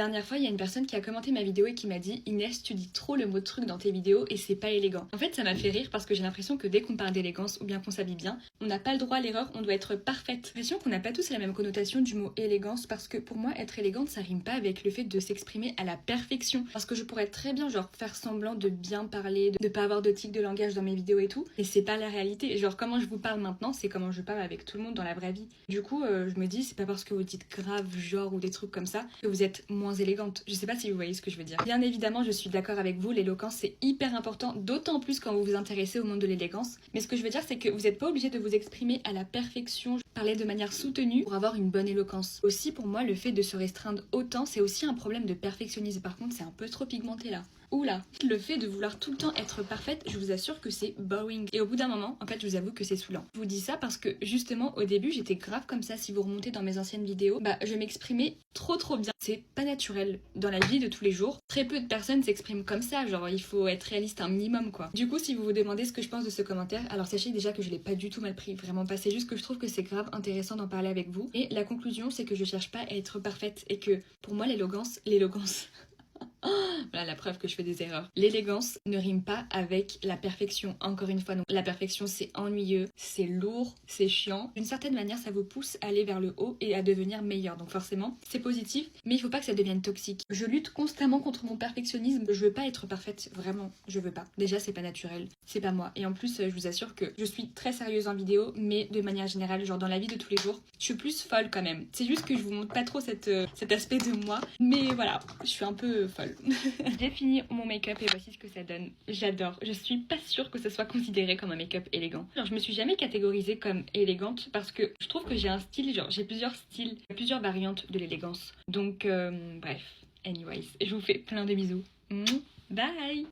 La dernière fois, il y a une personne qui a commenté ma vidéo et qui m'a dit Inès, tu dis trop le mot truc dans tes vidéos et c'est pas élégant. En fait, ça m'a fait rire parce que j'ai l'impression que dès qu'on parle d'élégance ou bien qu'on s'habille bien, on n'a pas le droit à l'erreur, on doit être parfaite. J'ai l'impression qu'on n'a pas tous la même connotation du mot élégance parce que pour moi, être élégante, ça rime pas avec le fait de s'exprimer à la perfection. Parce que je pourrais très bien, genre, faire semblant de bien parler, de pas avoir de tic de langage dans mes vidéos et tout, et c'est pas la réalité. Genre, comment je vous parle maintenant, c'est comment je parle avec tout le monde dans la vraie vie. Du coup, je me dis, c'est pas parce que vous dites grave, genre, ou des trucs comme ça, que vous êtes moins élégante. Je sais pas si vous voyez ce que je veux dire. Bien évidemment, je suis d'accord avec vous, l'éloquence c'est hyper important, d'autant plus quand vous vous intéressez au monde de l'élégance. Mais ce que je veux dire, c'est que vous n'êtes pas obligé de vous exprimer à la perfection, parler de manière soutenue pour avoir une bonne éloquence. Aussi, pour moi, le fait de se restreindre autant, c'est aussi un problème de perfectionnisme. Par contre, c'est un peu trop pigmenté là. Oula, le fait de vouloir tout le temps être parfaite, je vous assure que c'est boring. Et au bout d'un moment, en fait, je vous avoue que c'est saoulant. Je vous dis ça parce que justement, au début, j'étais grave comme ça. Si vous remontez dans mes anciennes vidéos, je m'exprimais trop bien. C'est pas naturel dans la vie de tous les jours. Très peu de personnes s'expriment comme ça, genre il faut être réaliste un minimum quoi. Du coup, si vous vous demandez ce que je pense de ce commentaire, alors sachez déjà que je l'ai pas du tout mal pris, vraiment pas. C'est juste que je trouve que c'est grave intéressant d'en parler avec vous. Et la conclusion, c'est que je cherche pas à être parfaite et que pour moi, l'élégance. Voilà la preuve que je fais des erreurs. L'élégance ne rime pas avec la perfection. Encore une fois, donc la perfection c'est ennuyeux, c'est lourd, c'est chiant. D'une certaine manière, ça vous pousse à aller vers le haut et à devenir meilleur. Donc forcément, c'est positif, mais il faut pas que ça devienne toxique. Je lutte constamment contre mon perfectionnisme. Je veux pas être parfaite, vraiment, je veux pas. Déjà, c'est pas naturel, c'est pas moi. Et en plus, je vous assure que je suis très sérieuse en vidéo, mais de manière générale, genre dans la vie de tous les jours, je suis plus folle quand même. C'est juste que je vous montre pas trop cet aspect de moi, mais voilà, je suis un peu folle. J'ai fini mon make-up et voici ce que ça donne. J'adore. Je suis pas sûre que ce soit considéré comme un make-up élégant. Alors je me suis jamais catégorisée comme élégante parce que je trouve que j'ai un style, genre j'ai plusieurs styles, plusieurs variantes de l'élégance. Donc bref, anyways, je vous fais plein de bisous. Bye.